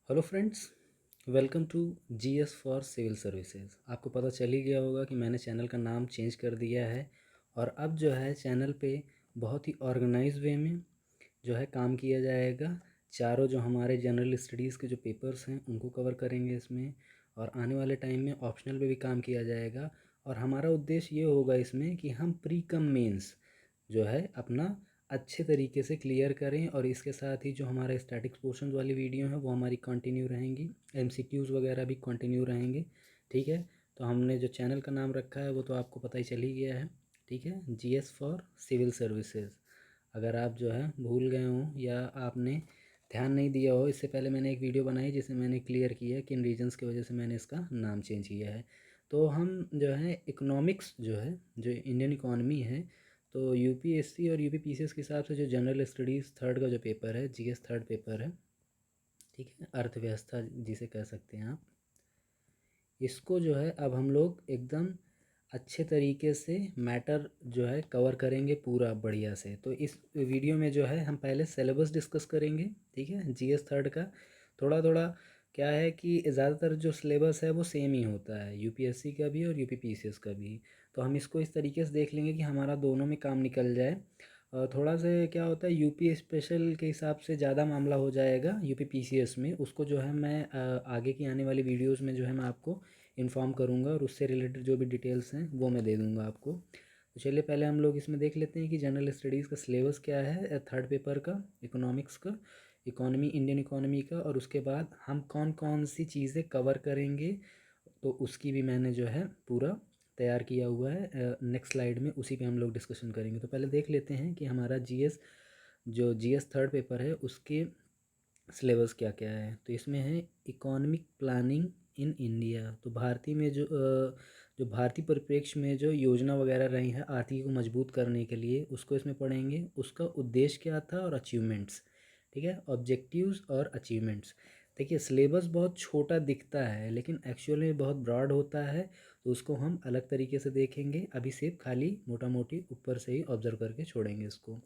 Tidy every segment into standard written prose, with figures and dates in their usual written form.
Hello friends, welcome to GS for civil services. आपको पता चल ही गया होगा कि मैंने चैनल का नाम चेंज कर दिया है और अब जो है चैनल पे बहुत ही ऑर्गेनाइज वे में जो है काम किया जाएगा। चारों जो हमारे जनरल स्टडीज़ के जो पेपर्स हैं उनको कवर करेंगे इसमें, और आने वाले टाइम में ऑप्शनल पे भी काम किया जाएगा। और हमारा उद्देश्य ये होगा इसमें कि हम प्री कम मेंस जो है अपना अच्छे तरीके से क्लियर करें, और इसके साथ ही जो हमारा स्टैटिक्स पोर्शन वाली वीडियो है वो हमारी कंटिन्यू रहेंगी, एमसीक्यूज़ वगैरह भी कंटिन्यू रहेंगे। ठीक है, तो हमने जो चैनल का नाम रखा है वो तो आपको पता ही चल ही गया है। ठीक है, जीएस फॉर सिविल सर्विसेज। अगर आप जो है भूल गए हों या आपने ध्यान नहीं दिया हो, इससे पहले मैंने एक वीडियो बनाई जिसमें मैंने क्लियर किया कि इन रीजन्स की वजह से मैंने इसका नाम चेंज किया है। तो हम जो है इकोनॉमिक्स जो है, जो इंडियन इकॉनमी है, तो यूपीएससी और यूपीपीसीएस के हिसाब से जो जनरल स्टडीज़ थर्ड का जो पेपर है, जीएस थर्ड पेपर है, ठीक है, अर्थव्यवस्था जिसे कह सकते हैं आप, इसको जो है अब हम लोग एकदम अच्छे तरीके से मैटर जो है कवर करेंगे पूरा बढ़िया से। तो इस वीडियो में जो है हम पहले सिलेबस डिस्कस करेंगे। ठीक है, जीएस थर्ड का थोड़ा थोड़ा क्या है कि ज़्यादातर जो सिलेबस है वो सेम ही होता है, यूपीएससी का भी और यूपीपीसीएस का भी। तो हम इसको इस तरीके से देख लेंगे कि हमारा दोनों में काम निकल जाए। थोड़ा सा क्या होता है, यूपी स्पेशल के हिसाब से ज़्यादा मामला हो जाएगा यूपी पीसीएस में, उसको जो है मैं आगे की आने वाली वीडियोस में जो है मैं आपको इन्फॉर्म करूँगा, और उससे रिलेटेड जो भी डिटेल्स हैं वो मैं दे दूँगा आपको। तो चलिए पहले हम लोग इसमें देख लेते हैं कि जनरल स्टडीज़ का सिलेबस क्या है थर्ड पेपर का, इकोनॉमिक्स का, इकोनॉमी, इंडियन इकोनॉमी का, और उसके बाद हम कौन कौन सी चीज़ें कवर करेंगे, तो उसकी भी मैंने जो है पूरा तैयार किया हुआ है। नेक्स्ट स्लाइड में उसी पे हम लोग डिस्कशन करेंगे। तो पहले देख लेते हैं कि हमारा जीएस, जो जीएस थर्ड पेपर है उसके सिलेबस क्या क्या है। तो इसमें है इकोनॉमिक प्लानिंग इन इंडिया। तो भारतीय में जो भारतीय परिप्रेक्ष्य में जो योजना वगैरह रही है आर्थिक को मजबूत करने के लिए, उसको इसमें पढ़ेंगे। उसका उद्देश्य क्या था और अचीवमेंट्स। ठीक है, ऑब्जेक्टिव्स और अचीवमेंट्स। देखिए सिलेबस बहुत छोटा दिखता है लेकिन एक्चुअल में बहुत ब्रॉड होता है, तो उसको हम अलग तरीके से देखेंगे। अभी सिर्फ खाली मोटा मोटी ऊपर से ही ऑब्जर्व करके छोड़ेंगे इसको।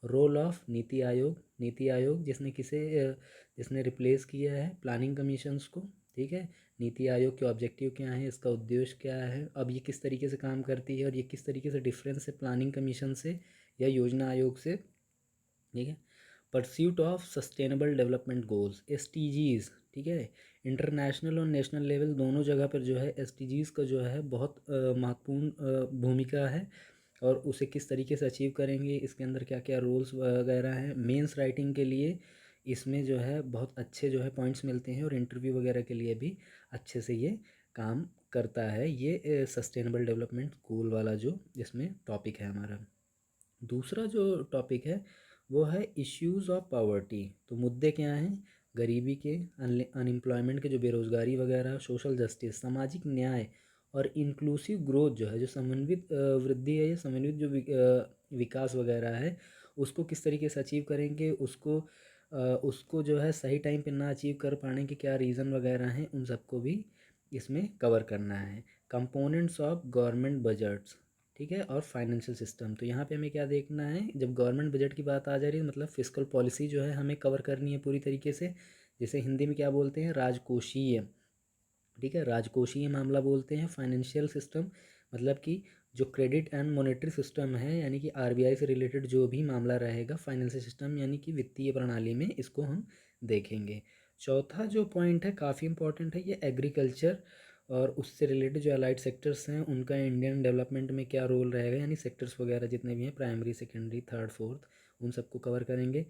रोल ऑफ नीति आयोग, नीति आयोग जिसने रिप्लेस किया है प्लानिंग कमीशंस को। ठीक है, नीति आयोग के ऑब्जेक्टिव क्या है, इसका उद्देश्य क्या है, अब ये किस तरीके से काम करती है, और ये किस तरीके से डिफरेंस है प्लानिंग कमीशन से या योजना आयोग से। ठीक है, pursuit of sustainable development goals, SDGs. ठीक है, इंटरनेशनल और नेशनल लेवल दोनों जगह पर जो है एसटीजीज का जो है बहुत महत्वपूर्ण भूमिका है, और उसे किस तरीके से अचीव करेंगे, इसके अंदर क्या क्या रोल्स वगैरह हैं। मेंस राइटिंग के लिए इसमें जो है बहुत अच्छे जो है पॉइंट्स मिलते हैं, और इंटरव्यू वगैरह के लिए भी अच्छे से ये काम करता है। ये सस्टेनेबल डेवलपमेंट गोल वाला जो इसमें टॉपिक है हमारा। दूसरा जो टॉपिक है वो है इश्यूज ऑफ पावर्टी। तो मुद्दे क्या हैं, गरीबी के, अनएम्प्लॉयमेंट के, जो बेरोज़गारी वगैरह, सोशल जस्टिस, सामाजिक न्याय, और इंक्लूसिव ग्रोथ जो है, जो समन्वित वृद्धि है, या समन्वित जो विकास वगैरह है, उसको किस तरीके से अचीव करेंगे, उसको जो है सही टाइम पे ना अचीव कर पाने के क्या रीज़न वगैरह हैं, उन सबको भी इसमें कवर करना है। Components of government budgets. ठीक है, और फाइनेंशियल सिस्टम। तो यहाँ पे हमें क्या देखना है, जब गवर्नमेंट बजट की बात आ जा रही है मतलब फिस्कल पॉलिसी जो है हमें कवर करनी है पूरी तरीके से, जिसे हिंदी में क्या बोलते हैं, राजकोषीय। ठीक है, राजकोषीय मामला बोलते हैं। फाइनेंशियल सिस्टम मतलब कि जो क्रेडिट एंड मॉनेटरी सिस्टम है, यानी कि आरबीआई से रिलेटेड जो भी मामला रहेगा, फाइनेंशियल सिस्टम यानी कि वित्तीय प्रणाली में, इसको हम देखेंगे। चौथा जो पॉइंट है काफ़ी इंपॉर्टेंट है, ये एग्रीकल्चर और उससे रिलेटेड जो अलाइड सेक्टर्स हैं उनका इंडियन डेवलपमेंट में क्या रोल रहेगा, यानी सेक्टर्स वगैरह जितने भी हैं, प्राइमरी, सेकेंडरी, थर्ड, फोर्थ, उन सबको कवर करेंगे।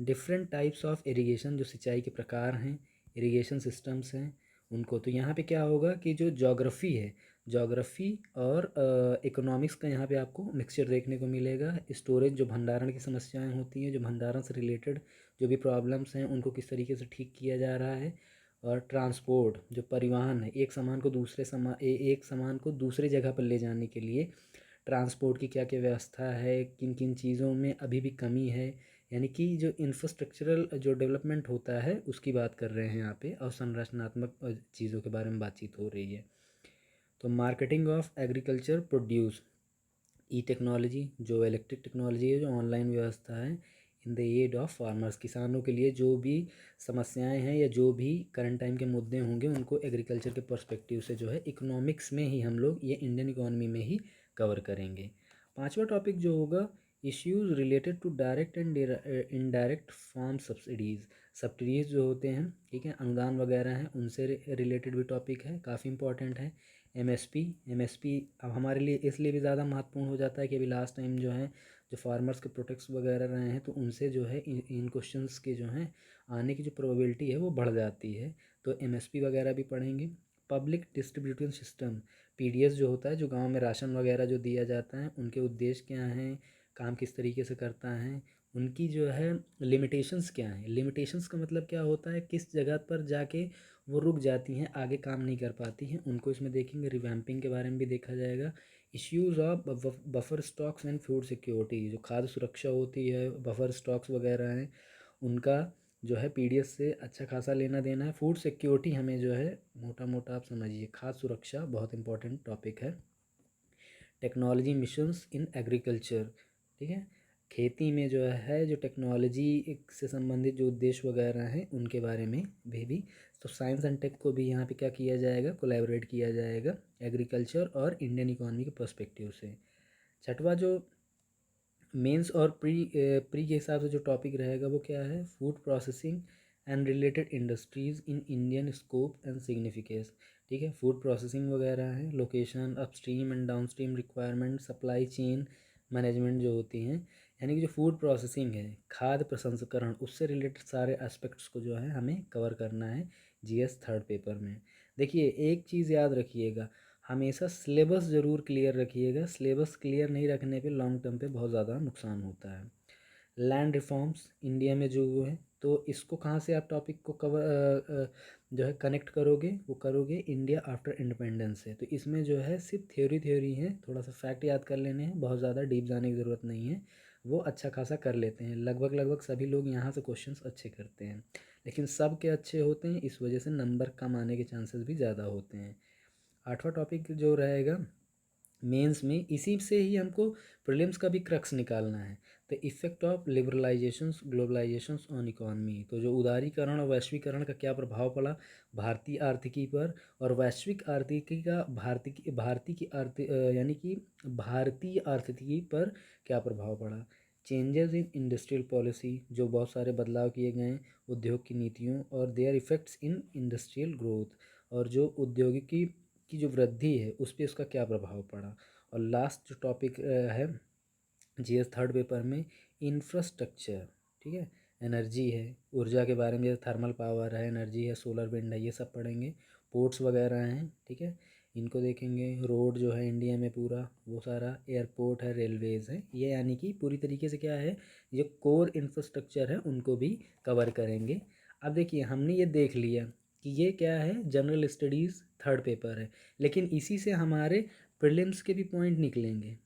डिफरेंट टाइप्स ऑफ इरिगेशन, जो सिंचाई के प्रकार हैं, इरिगेशन सिस्टम्स हैं उनको। तो यहाँ पे क्या होगा कि जो ज्योग्राफी है, ज्योग्राफी और इकोनॉमिक्स का यहाँ पे आपको मिक्सचर देखने को मिलेगा। स्टोरेज, जो भंडारण की समस्याएं होती हैं, जो भंडारण से रिलेटेड जो भी प्रॉब्लम्स हैं उनको किस तरीके से ठीक किया जा रहा है। और ट्रांसपोर्ट, जो परिवहन है, एक सामान को दूसरे जगह पर ले जाने के लिए ट्रांसपोर्ट की क्या क्या व्यवस्था है, किन किन चीज़ों में अभी भी कमी है, यानी कि जो इंफ्रास्ट्रक्चरल जो डेवलपमेंट होता है उसकी बात कर रहे हैं यहाँ पे, और संरचनात्मक चीज़ों के बारे में बातचीत हो रही है। तो marketing of agriculture produce, e technology, जो इलेक्ट्रिक टेक्नोलॉजी है, जो ऑनलाइन व्यवस्था है, in the aid of farmers, किसानों के लिए जो भी समस्याएं हैं या जो भी करंट टाइम के मुद्दे होंगे उनको एग्रीकल्चर के पर्सपेक्टिव से जो है इकोनॉमिक्स में ही हम लोग ये इंडियन इकोनॉमी में ही कवर करेंगे। पांचवा टॉपिक जो होगा issues related to direct and indirect farm subsidies. Subsidies जो होते हैं, ठीक है, अनुदान वगैरह हैं, उनसे रिलेटेड भी टॉपिक है, काफ़ी इंपॉर्टेंट है। एमएसपी अब हमारे लिए इसलिए भी ज़्यादा महत्वपूर्ण हो जाता है कि अभी लास्ट टाइम जो है जो फार्मर्स के प्रोटेक्ट्स वगैरह रहे हैं तो उनसे जो है इन क्वेश्चंस के जो हैं आने की जो प्रोबेबिलिटी है वो बढ़ जाती है, तो एमएसपी वगैरह भी पढ़ेंगे। पब्लिक डिस्ट्रीब्यूशन सिस्टम, पीडीएस जो होता है, जो गांव में राशन वगैरह जो दिया जाता है, उनके उद्देश्य क्या हैं, काम किस तरीके से करता है, उनकी जो है लिमिटेशंस क्या हैं। लिमिटेशंस का मतलब क्या होता है, किस जगह पर जाके वो रुक जाती हैं, आगे काम नहीं कर पाती हैं, उनको इसमें देखेंगे। रिवैम्पिंग के बारे में भी देखा जाएगा। Issues of buffer stocks and food security, जो खाद्य सुरक्षा होती है, बफर स्टॉक्स वगैरह हैं, उनका जो है पीडीएस से अच्छा खासा लेना देना है। फूड सिक्योरिटी हमें जो है मोटा मोटा आप समझिए, खाद्य सुरक्षा बहुत इंपॉर्टेंट टॉपिक है। टेक्नोलॉजी मिशंस इन एग्रीकल्चर, ठीक है, खेती में जो है जो टेक्नोलॉजी से संबंधित जो उद्देश्य वगैरह हैं उनके बारे में भी तो साइंस एंड टेक को भी यहाँ पे क्या किया जाएगा, कोलैबोरेट किया जाएगा एग्रीकल्चर और इंडियन इकोनॉमी के पर्सपेक्टिव से। छठवा जो मेंस और प्री के हिसाब से जो टॉपिक रहेगा वो क्या है, food processing and related industries in Indian scope and significance, ठीक है, फूड प्रोसेसिंग वगैरह है, location, upstream and downstream requirement, supply chain management जो होती हैं, यानी कि जो फूड प्रोसेसिंग है, खाद्य प्रसंस्करण, उससे रिलेटेड सारे एस्पेक्ट्स को जो है हमें कवर करना है जीएस थर्ड पेपर में। देखिए एक चीज़ याद रखिएगा, हमेशा सिलेबस ज़रूर क्लियर रखिएगा, सिलेबस क्लियर नहीं रखने पे लॉन्ग टर्म पे बहुत ज़्यादा नुकसान होता है। लैंड रिफॉर्म्स इंडिया में जो हुए हैं, तो इसको कहाँ से आप टॉपिक को कवर जो है कनेक्ट करोगे, वो करोगे इंडिया आफ्टर इंडिपेंडेंस से। तो इसमें जो है सिर्फ थ्योरी है, थोड़ा सा फैक्ट याद कर लेने हैं, बहुत ज़्यादा डीप जाने की ज़रूरत नहीं है, वो अच्छा खासा कर लेते हैं। लगभग सभी लोग यहाँ से क्वेश्चंस अच्छे करते हैं, लेकिन सब के अच्छे होते हैं, इस वजह से नंबर कम आने के चांसेस भी ज़्यादा होते हैं। आठवां टॉपिक जो रहेगा मेंस में, इसी से ही हमको प्रीलिम्स का भी क्रक्स निकालना है। The effect of liberalisations globalisations on economy, तो जो उदारीकरण और वैश्वीकरण का क्या प्रभाव पड़ा भारतीय आर्थिकी पर, और वैश्विक आर्थिकी का भारतीय की यानी कि भारतीय आर्थिकी पर क्या प्रभाव पड़ा। चेंजेस इन इंडस्ट्रियल पॉलिसी, जो बहुत सारे बदलाव किए गए हैं उद्योग की नीतियों, और their effects in industrial growth, और जो औद्योगिकी की जो वृद्धि है उस पर उसका क्या प्रभाव पड़ा। और लास्ट जो टॉपिक है जीएस थर्ड पेपर में, इंफ्रास्ट्रक्चर, ठीक है, एनर्जी है, ऊर्जा के बारे में, जैसे थर्मल पावर है, एनर्जी है, सोलर विंड है, ये सब पढ़ेंगे। पोर्ट्स वगैरह हैं, ठीक है, इनको देखेंगे। रोड जो है इंडिया में पूरा वो सारा, एयरपोर्ट है, रेलवेज़ है, ये यानी कि पूरी तरीके से क्या है, ये कोर इंफ्रास्ट्रक्चर है, उनको भी कवर करेंगे। अब देखिए हमने ये देख लिया कि ये क्या है, जनरल स्टडीज़ थर्ड पेपर है, लेकिन इसी से हमारे प्रीलिम्स के भी पॉइंट निकलेंगे,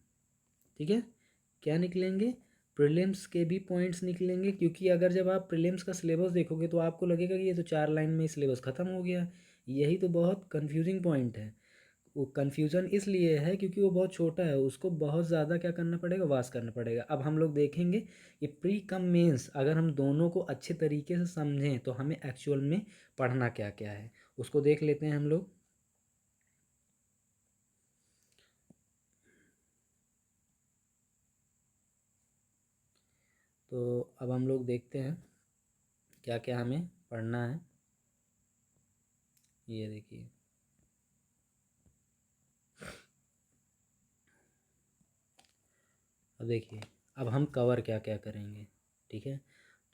ठीक है, क्या निकलेंगे, प्रीलिम्स के भी पॉइंट्स निकलेंगे। क्योंकि अगर जब आप प्रीलिम्स का सिलेबस देखोगे तो आपको लगेगा कि ये तो 4 लाइन में सिलेबस ख़त्म हो गया, यही तो बहुत कंफ्यूजिंग पॉइंट है। वो कन्फ्यूज़न इसलिए है क्योंकि वो बहुत छोटा है, उसको बहुत ज़्यादा क्या करना पड़ेगा, वास करना पड़ेगा। अब हम लोग देखेंगे कि प्री कम मेंस अगर हम दोनों को अच्छे तरीके से समझें तो हमें एक्चुअल में पढ़ना क्या क्या है, उसको देख लेते हैं हम लोग। तो अब हम लोग देखते हैं क्या क्या हमें पढ़ना है। ये देखिए, अब देखिए, अब हम कवर क्या क्या करेंगे, ठीक है।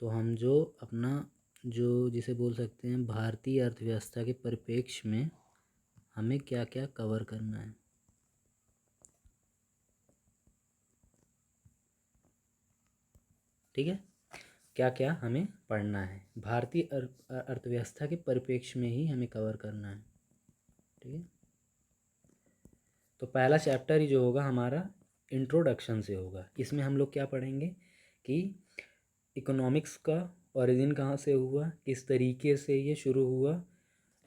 तो हम जो अपना जो जिसे बोल सकते हैं भारतीय अर्थव्यवस्था के परिप्रेक्ष्य में हमें क्या क्या कवर करना है, ठीक है, क्या क्या हमें पढ़ना है भारतीय अर्थव्यवस्था के परिप्रेक्ष्य में ही हमें कवर करना है, ठीक है। तो पहला चैप्टर ही जो होगा हमारा इंट्रोडक्शन से होगा। इसमें हम लोग क्या पढ़ेंगे कि इकोनॉमिक्स का ओरिजिन कहाँ से हुआ, किस तरीके से ये शुरू हुआ,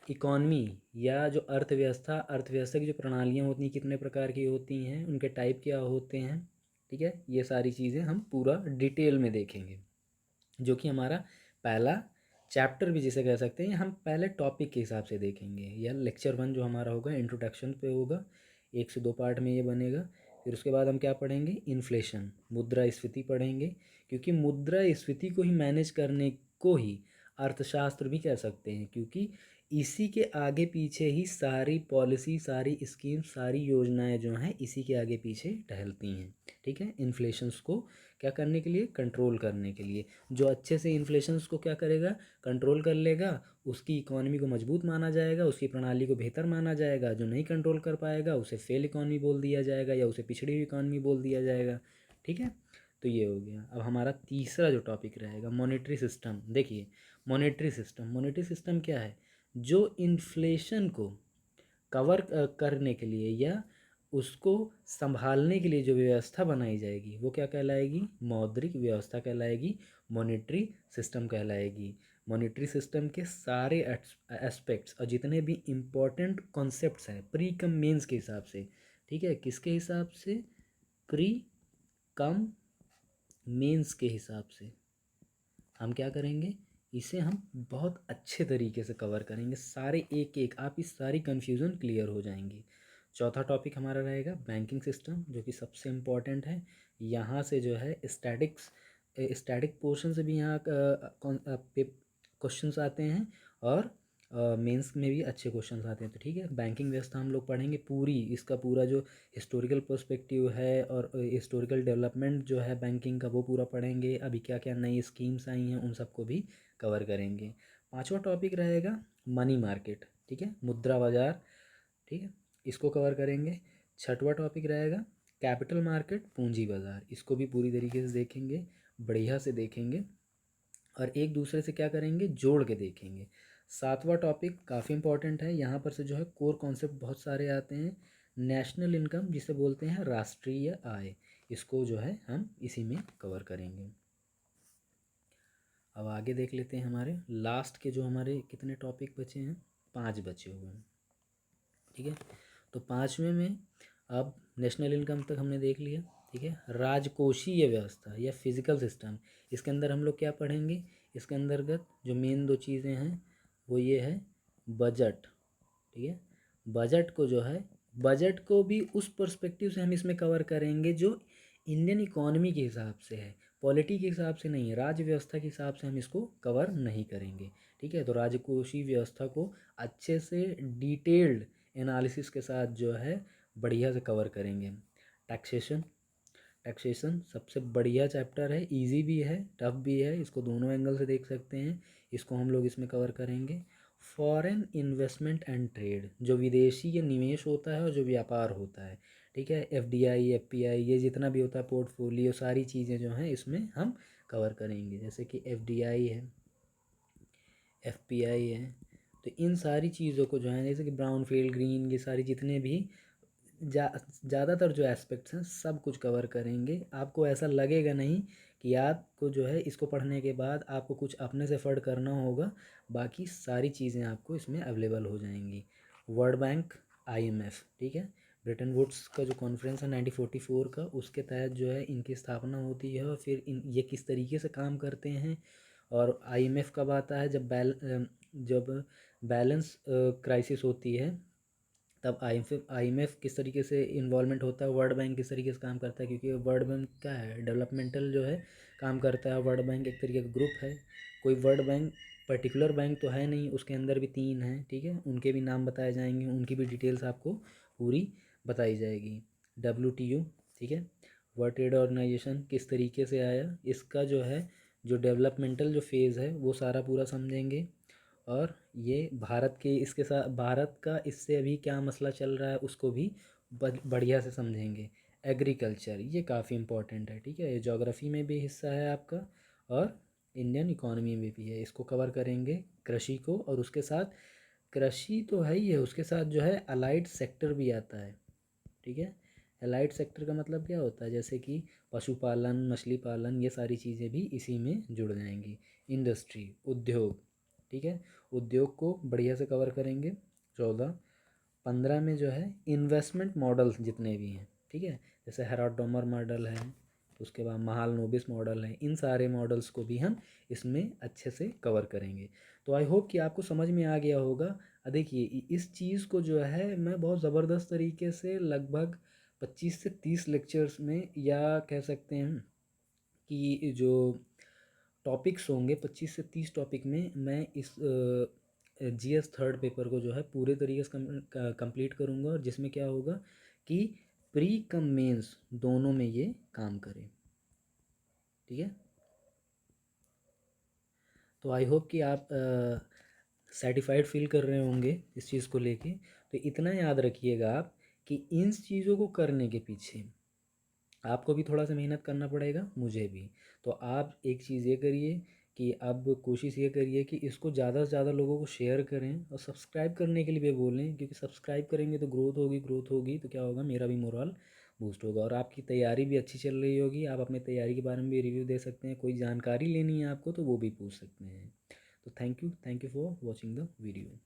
इकॉनमी या जो अर्थव्यवस्था की जो प्रणालियाँ होती हैं कितने प्रकार की होती हैं, उनके टाइप क्या होते हैं, ठीक है, ये सारी चीज़ें हम पूरा डिटेल में देखेंगे। जो कि हमारा पहला चैप्टर भी जिसे कह सकते हैं, हम पहले टॉपिक के हिसाब से देखेंगे। या लेक्चर 1 जो हमारा होगा इंट्रोडक्शन पे होगा, 1 से 2 पार्ट में ये बनेगा। फिर उसके बाद हम क्या पढ़ेंगे, इन्फ्लेशन, मुद्रास्फीति पढ़ेंगे, क्योंकि मुद्रास्फीति को ही मैनेज करने को ही अर्थशास्त्र भी कह सकते हैं, क्योंकि इसी के आगे पीछे ही सारी पॉलिसी, सारी स्कीम, सारी योजनाएं जो हैं इसी के आगे पीछे टहलती हैं। ठीक है, इन्फ्लेशंस को क्या करने के लिए, कंट्रोल करने के लिए। जो अच्छे से इन्फ्लेशंस को क्या करेगा, कंट्रोल कर लेगा, उसकी इकोनॉमी को मजबूत माना जाएगा, उसकी प्रणाली को बेहतर माना जाएगा। जो नहीं कंट्रोल कर पाएगा उसे फेल इकोनॉमी बोल दिया जाएगा, या उसे पिछड़ी हुई इकोनॉमी बोल दिया जाएगा। ठीक है, तो ये हो गया। अब हमारा तीसरा जो टॉपिक रहेगा, मॉनेटरी सिस्टम। देखिए, मॉनेटरी सिस्टम क्या है, जो इन्फ्लेशन को कवर करने के लिए या उसको संभालने के लिए जो व्यवस्था बनाई जाएगी वो क्या कहलाएगी, मौद्रिक व्यवस्था कहलाएगी, मॉनेटरी सिस्टम कहलाएगी। मॉनेटरी सिस्टम के सारे एस्पेक्ट्स और जितने भी इम्पोर्टेंट कॉन्सेप्ट्स हैं प्री कम मेंस के हिसाब से, ठीक है, किसके हिसाब से, प्री कम मेंस के हिसाब से हम क्या करेंगे, इसे हम बहुत अच्छे तरीके से कवर करेंगे, सारे एक एक, आप इस सारी कन्फ्यूज़न क्लियर हो जाएंगी। चौथा टॉपिक हमारा रहेगा बैंकिंग सिस्टम, जो कि सबसे इम्पॉर्टेंट है। यहाँ से जो है स्टैटिक पोर्शन से भी यहाँ क्वेश्चंस आते हैं, और मेंस में भी अच्छे क्वेश्चंस आते हैं। तो ठीक है, बैंकिंग व्यवस्था हम लोग पढ़ेंगे पूरी, इसका पूरा जो हिस्टोरिकल पर्सपेक्टिव है और हिस्टोरिकल डेवलपमेंट जो है बैंकिंग का वो पूरा पढ़ेंगे। अभी क्या क्या नई स्कीम्स आई हैं उन सबको भी कवर करेंगे। पांचवा टॉपिक रहेगा मनी मार्केट, ठीक है, मुद्रा बाजार, ठीक है, इसको कवर करेंगे। छठवा टॉपिक रहेगा कैपिटल मार्केट, पूंजी बाजार, इसको भी पूरी तरीके से देखेंगे, बढ़िया से देखेंगे और एक दूसरे से क्या करेंगे, जोड़ के देखेंगे। सातवां टॉपिक काफ़ी इंपॉर्टेंट है, यहाँ पर से जो है कोर कॉन्सेप्ट बहुत सारे आते हैं। नेशनल इनकम जिसे बोलते हैं राष्ट्रीय आय, इसको जो है हम इसी में कवर करेंगे। अब आगे देख लेते हैं हमारे लास्ट के जो हमारे कितने टॉपिक बचे हैं, 5 बचे हुए हैं। ठीक है, तो 5वें में अब नेशनल इनकम तक हमने देख लिया। ठीक है, राजकोषीय व्यवस्था या फिजिकल सिस्टम, इसके अंदर हम लोग क्या पढ़ेंगे, इसके अंतर्गत जो मेन 2 चीज़ें हैं वो ये है बजट। ठीक है, बजट को जो है, बजट को भी उस पर्सपेक्टिव से हम इसमें कवर करेंगे जो इंडियन इकोनॉमी के हिसाब से है, पॉलिटी के हिसाब से नहीं, राज्य व्यवस्था के हिसाब से हम इसको कवर नहीं करेंगे। ठीक है, तो राजकोषीय व्यवस्था को अच्छे से डिटेल्ड एनालिसिस के साथ जो है बढ़िया से कवर करेंगे। टैक्सेशन, टैक्सेशन सबसे बढ़िया चैप्टर है, इजी भी है टफ भी है, इसको दोनों एंगल से देख सकते हैं, इसको हम लोग इसमें कवर करेंगे। फॉरेन इन्वेस्टमेंट एंड ट्रेड, जो विदेशी ये निवेश होता है और जो व्यापार होता है, ठीक है, एफडीआई एफपीआई ये जितना भी होता है पोर्टफोलियो, सारी चीज़ें जो हैं इसमें हम कवर करेंगे। जैसे कि एफडीआई है, एफपीआई है, तो इन सारी चीज़ों को जो है, जैसे कि ब्राउन फील्ड ग्रीन, ये सारी जितने भी ज़्यादातर जो एस्पेक्ट्स हैं सब कुछ कवर करेंगे। आपको ऐसा लगेगा नहीं कि आपको जो है इसको पढ़ने के बाद आपको कुछ अपने से फर्ड करना होगा, बाकी सारी चीज़ें आपको इसमें अवेलेबल हो जाएंगी। वर्ल्ड बैंक, आईएमएफ, ठीक है, ब्रिटेन वुड्स का जो कॉन्फ्रेंस है 1944 का, उसके तहत जो है इनकी स्थापना होती है, और फिर ये किस तरीके से काम करते हैं। और आईएमएफ कब आता है, जब बैलेंस क्राइसिस होती है, तब आईएमएफ किस तरीके से इन्वॉल्वमेंट होता है, वर्ल्ड बैंक किस तरीके से काम करता है, क्योंकि वर्ल्ड बैंक क्या है, डेवलपमेंटल जो है काम करता है। वर्ल्ड बैंक एक तरीके का ग्रुप है, कोई वर्ल्ड बैंक पर्टिकुलर बैंक तो है नहीं, उसके अंदर भी 3 हैं, ठीक है, उनके भी नाम बताए जाएंगे, उनकी भी डिटेल्स आपको पूरी बताई जाएगी। डब्ल्यूटीओ, ठीक है, वर्ल्ड ट्रेड ऑर्गेनाइजेशन किस तरीके से आया, इसका जो है जो डेवलपमेंटल जो फेज़ है वो सारा पूरा समझेंगे। और ये भारत के इसके साथ, भारत का इससे अभी क्या मसला चल रहा है उसको भी बढ़िया से समझेंगे। एग्रीकल्चर ये काफ़ी इम्पोर्टेंट है, ठीक है, ये ज्योग्राफी में भी हिस्सा है आपका और इंडियन इकोनॉमी में भी है, इसको कवर करेंगे कृषि को। और उसके साथ कृषि तो है ही है, उसके साथ जो है अलाइड सेक्टर भी आता है। ठीक है, अलाइड सेक्टर का मतलब क्या होता है, जैसे कि पशुपालन, मछली पालन, ये सारी चीज़ें भी इसी में जुड़ जाएंगी। इंडस्ट्री, उद्योग, ठीक है, उद्योग को बढ़िया से कवर करेंगे। 14, 15 में जो है इन्वेस्टमेंट मॉडल्स जितने भी हैं, ठीक है, जैसे हेराडोमर मॉडल है, उसके बाद महालनोबिस मॉडल है, इन सारे मॉडल्स को भी हम इसमें अच्छे से कवर करेंगे। तो आई होप कि आपको समझ में आ गया होगा। देखिए इस चीज़ को जो है मैं बहुत ज़बरदस्त तरीके से लगभग 25 से 30 लेक्चर्स में, या कह सकते हैं कि जो टॉपिक्स होंगे 25 से 30 टॉपिक में, मैं इस जीएस थर्ड पेपर को जो है पूरे तरीके से कंप्लीट करूँगा, और जिसमें क्या होगा कि प्री कम मेंस दोनों में ये काम करे। ठीक है, तो आई होप कि आप सेटिस्फाइड फील कर रहे होंगे इस चीज़ को लेके। तो इतना याद रखिएगा आप कि इन चीज़ों को करने के पीछे आपको भी थोड़ा सा मेहनत करना पड़ेगा, मुझे भी। तो आप एक चीज़ ये करिए कि अब कोशिश ये करिए कि इसको ज़्यादा से ज़्यादा लोगों को शेयर करें, और सब्सक्राइब करने के लिए भी बोलें, क्योंकि सब्सक्राइब करेंगे तो ग्रोथ होगी, ग्रोथ होगी तो क्या होगा, मेरा भी मोरल बूस्ट होगा, और आपकी तैयारी भी अच्छी चल रही होगी। आप अपनी तैयारी के बारे में भी रिव्यू दे सकते हैं, कोई जानकारी लेनी है आपको तो वो भी पूछ सकते हैं। तो thank you for watching the video.